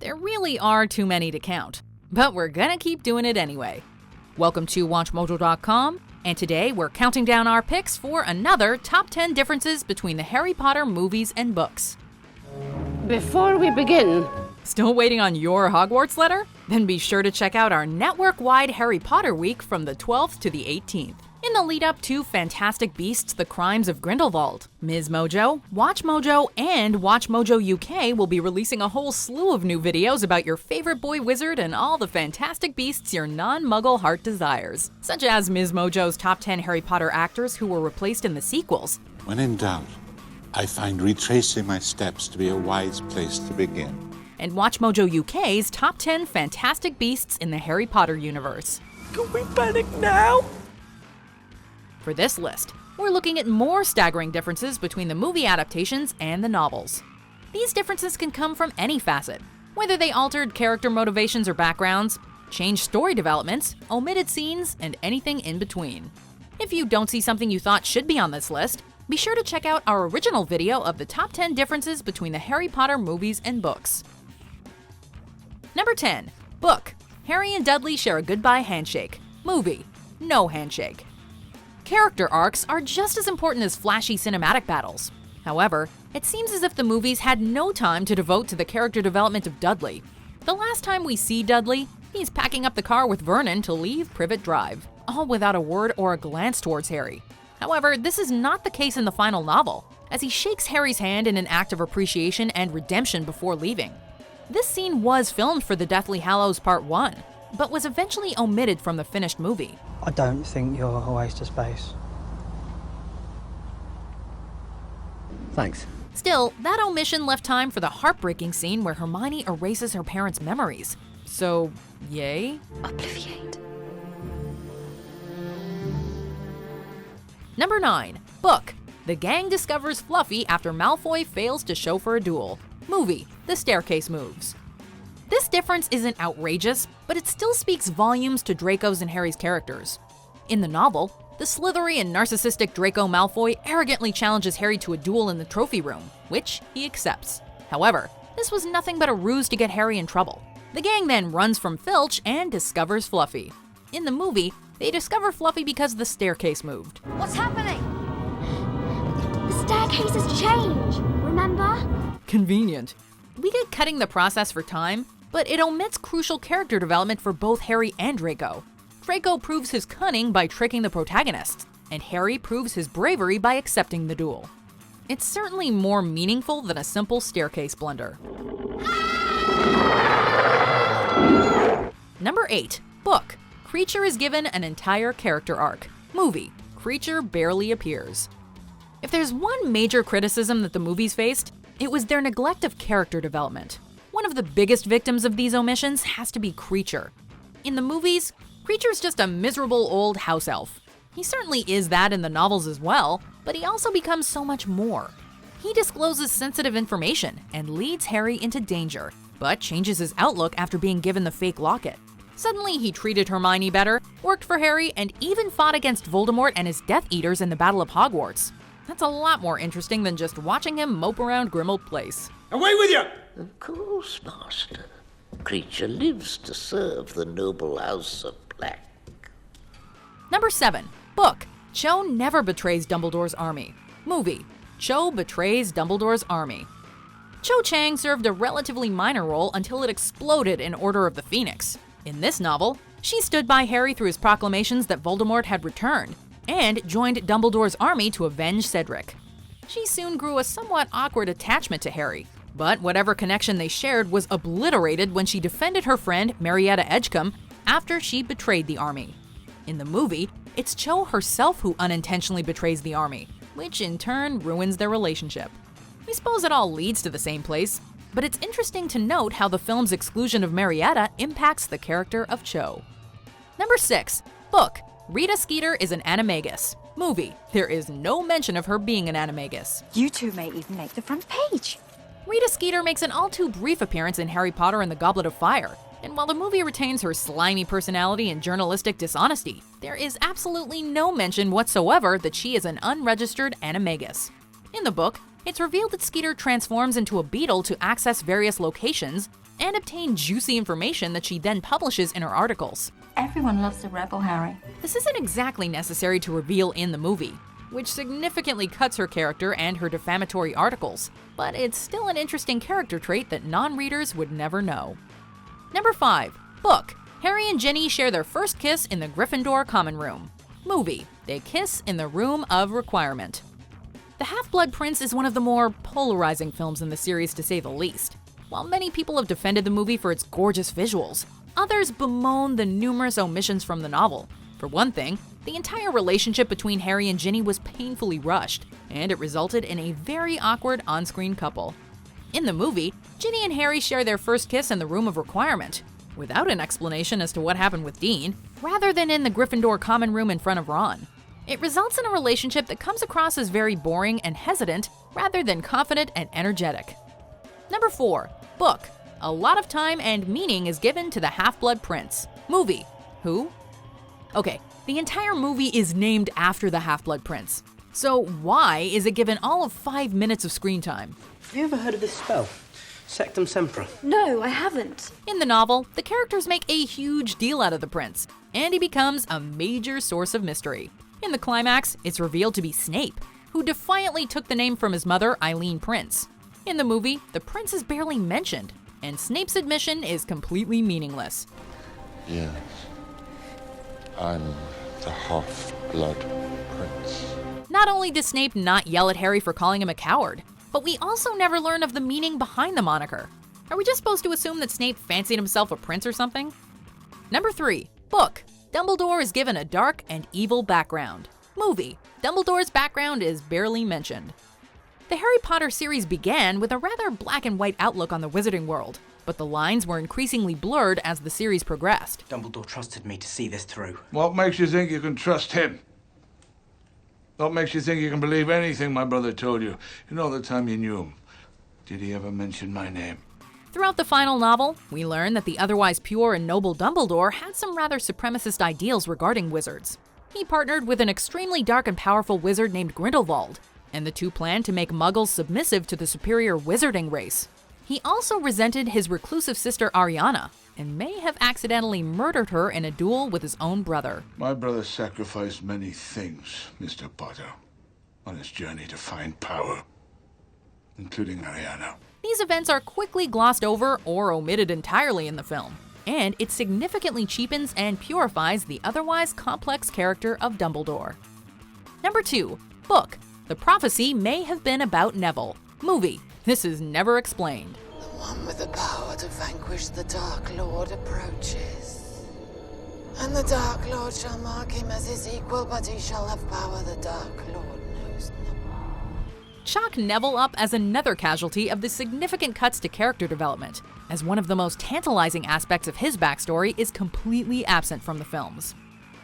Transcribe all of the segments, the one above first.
There really are too many to count, but we're gonna keep doing it anyway. Welcome to WatchMojo.com, and today we're counting down our picks for another top 10 differences between the Harry Potter movies and books. Before we begin... Still waiting on your Hogwarts letter? Then be sure to check out our network-wide Harry Potter week from the 12th to the 18th. In the lead-up to Fantastic Beasts: The Crimes of Grindelwald, Ms. Mojo, WatchMojo, and WatchMojo UK will be releasing a whole slew of new videos about your favorite boy wizard and all the fantastic beasts your non-muggle heart desires, such as Ms. Mojo's top 10 Harry Potter actors who were replaced in the sequels. When in doubt, I find retracing my steps to be a wise place to begin. And WatchMojo UK's top 10 fantastic beasts in the Harry Potter universe. Can we panic now? For this list, we're looking at more staggering differences between the movie adaptations and the novels. These differences can come from any facet, whether they altered character motivations or backgrounds, changed story developments, omitted scenes, and anything in between. If you don't see something you thought should be on this list, be sure to check out our original video of the top 10 differences between the Harry Potter movies and books. Number 10. Book. Harry and Dudley share a goodbye handshake. Movie. No handshake. Character arcs are just as important as flashy cinematic battles. However, it seems as if the movies had no time to devote to the character development of Dudley. The last time we see Dudley, he's packing up the car with Vernon to leave Privet Drive, all without a word or a glance towards Harry. However, this is not the case in the final novel, as he shakes Harry's hand in an act of appreciation and redemption before leaving. This scene was filmed for the Deathly Hallows Part 1, but was eventually omitted from the finished movie. I don't think you're a waste of space. Thanks. Still, that omission left time for the heartbreaking scene where Hermione erases her parents' memories. So, yay? Obliviate. Number 9. Book. The gang discovers Fluffy after Malfoy fails to show for a duel. Movie. The staircase moves. This difference isn't outrageous, but it still speaks volumes to Draco's and Harry's characters. In the novel, the slithery and narcissistic Draco Malfoy arrogantly challenges Harry to a duel in the trophy room, which he accepts. However, this was nothing but a ruse to get Harry in trouble. The gang then runs from Filch and discovers Fluffy. In the movie, they discover Fluffy because the staircase moved. What's happening? The staircase has changed, remember? Convenient. We get cutting the process for time, but it omits crucial character development for both Harry and Draco. Draco proves his cunning by tricking the protagonists, and Harry proves his bravery by accepting the duel. It's certainly more meaningful than a simple staircase blunder. Number 8. Book. Kreacher is given an entire character arc. Movie. Kreacher barely appears. If there's one major criticism that the movies faced, it was their neglect of character development. One of the biggest victims of these omissions has to be Kreacher. In the movies, Kreacher's just a miserable old house elf. He certainly is that in the novels as well, but he also becomes so much more. He discloses sensitive information and leads Harry into danger, but changes his outlook after being given the fake locket. Suddenly, he treated Hermione better, worked for Harry, and even fought against Voldemort and his Death Eaters in the Battle of Hogwarts. That's a lot more interesting than just watching him mope around Grimmauld Place. Away with you! Of course, Master. Kreacher lives to serve the noble house of Black. Number 7. Book. Cho never betrays Dumbledore's Army. Movie. Cho betrays Dumbledore's Army. Cho Chang served a relatively minor role until it exploded in Order of the Phoenix. In this novel, she stood by Harry through his proclamations that Voldemort had returned, and joined Dumbledore's army to avenge Cedric. She soon grew a somewhat awkward attachment to Harry, but whatever connection they shared was obliterated when she defended her friend Marietta Edgecombe after she betrayed the army. In the movie, it's Cho herself who unintentionally betrays the army, which in turn ruins their relationship. We suppose it all leads to the same place, but it's interesting to note how the film's exclusion of Marietta impacts the character of Cho. Number 6. Book. Rita Skeeter is an Animagus. Movie. There is no mention of her being an Animagus. You two may even make the front page. Rita Skeeter makes an all-too-brief appearance in Harry Potter and the Goblet of Fire, and while the movie retains her slimy personality and journalistic dishonesty, there is absolutely no mention whatsoever that she is an unregistered Animagus. In the book, it's revealed that Skeeter transforms into a beetle to access various locations and obtain juicy information that she then publishes in her articles. Everyone loves a rebel, Harry. This isn't exactly necessary to reveal in the movie, which significantly cuts her character and her defamatory articles, but it's still an interesting character trait that non-readers would never know. Number 5. Book. Harry and Ginny share their first kiss in the Gryffindor common room. Movie. They kiss in the Room of Requirement. The HalfBlood Prince is one of the more polarizing films in the series, to say the least. While many people have defended the movie for its gorgeous visuals, others bemoan the numerous omissions from the novel. For one thing, the entire relationship between Harry and Ginny was painfully rushed, and it resulted in a very awkward on-screen couple. In the movie, Ginny and Harry share their first kiss in the Room of Requirement, without an explanation as to what happened with Dean, rather than in the Gryffindor common room in front of Ron. It results in a relationship that comes across as very boring and hesitant, rather than confident and energetic. Number 4. Book. A lot of time and meaning is given to the HalfBlood Prince. Movie. Who? Okay, the entire movie is named after the HalfBlood Prince. So why is it given all of 5 minutes of screen time? Have you ever heard of this spell? Sectum Sempra. No, I haven't. In the novel, the characters make a huge deal out of the prince, and he becomes a major source of mystery. In the climax, it's revealed to be Snape, who defiantly took the name from his mother, Eileen Prince. In the movie, the prince is barely mentioned, and Snape's admission is completely meaningless. Yes. I'm the Half-Blood Prince. Not only does Snape not yell at Harry for calling him a coward, but we also never learn of the meaning behind the moniker. Are we just supposed to assume that Snape fancied himself a prince or something? Number 3. Book. Dumbledore is given a dark and evil background. Movie. Dumbledore's background is barely mentioned. The Harry Potter series began with a rather black and white outlook on the wizarding world, but the lines were increasingly blurred as the series progressed. Dumbledore trusted me to see this through. What makes you think you can trust him? What makes you think you can believe anything my brother told you? In all the time you knew him, did he ever mention my name? Throughout the final novel, we learn that the otherwise pure and noble Dumbledore had some rather supremacist ideals regarding wizards. He partnered with an extremely dark and powerful wizard named Grindelwald, and the two planned to make Muggles submissive to the superior wizarding race. He also resented his reclusive sister Ariana, and may have accidentally murdered her in a duel with his own brother. My brother sacrificed many things, Mr. Potter, on his journey to find power, including Ariana. These events are quickly glossed over or omitted entirely in the film, and it significantly cheapens and purifies the otherwise complex character of Dumbledore. Number 2. Book. The prophecy may have been about Neville. Movie. This is never explained. The one with the power to vanquish the Dark Lord approaches. And the Dark Lord shall mark him as his equal, but he shall have power the Dark Lord knows not. Chalk Neville up as another casualty of the significant cuts to character development, as one of the most tantalizing aspects of his backstory is completely absent from the films.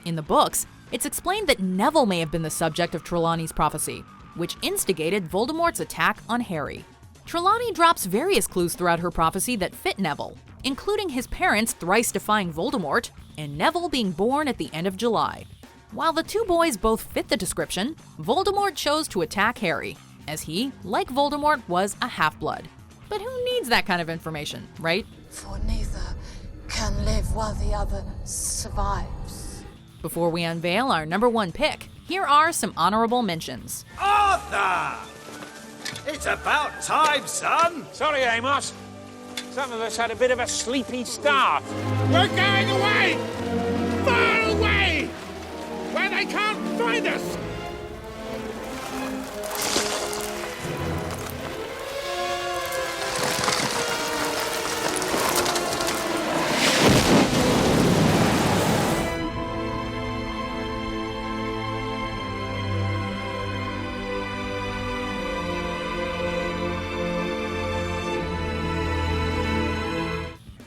In the books, it's explained that Neville may have been the subject of Trelawney's prophecy, which instigated Voldemort's attack on Harry. Trelawney drops various clues throughout her prophecy that fit Neville, including his parents thrice defying Voldemort, and Neville being born at the end of July. While the two boys both fit the description, Voldemort chose to attack Harry, as he, like Voldemort, was a half-blood. But who needs that kind of information, right? For neither can live while the other survives. Before we unveil our number 1 pick, here are some honorable mentions. Arthur! It's about time, son! Sorry, Amos. Some of us had a bit of a sleepy start. We're going away! Far away! Where they can't find us!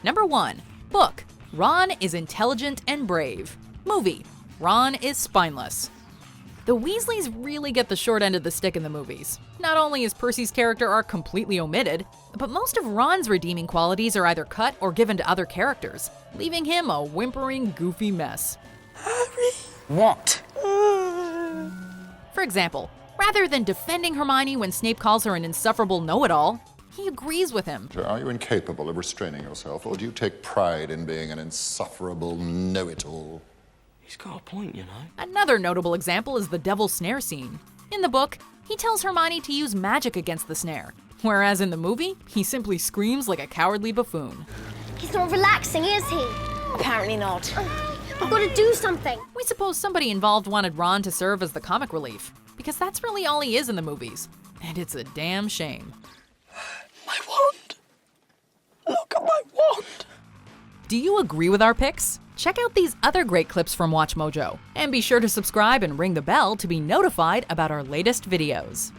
Number 1. Book. Ron is intelligent and brave. Movie. Ron is spineless. The Weasleys really get the short end of the stick in the movies. Not only is Percy's character arc completely omitted, but most of Ron's redeeming qualities are either cut or given to other characters, leaving him a whimpering, goofy mess. What? For example, Rather than defending Hermione when Snape calls her an insufferable know-it-all, he agrees with him. Are you incapable of restraining yourself, or do you take pride in being an insufferable know-it-all? He's got a point, you know. Another notable example is the Devil's Snare scene. In the book, he tells Hermione to use magic against the snare, whereas in the movie, he simply screams like a cowardly buffoon. He's not relaxing, is he? Apparently not. I've got to do something. We suppose somebody involved wanted Ron to serve as the comic relief, because that's really all he is in the movies. And it's a damn shame. My wand! Look at my wand! Do you agree with our picks? Check out these other great clips from WatchMojo, and be sure to subscribe and ring the bell to be notified about our latest videos.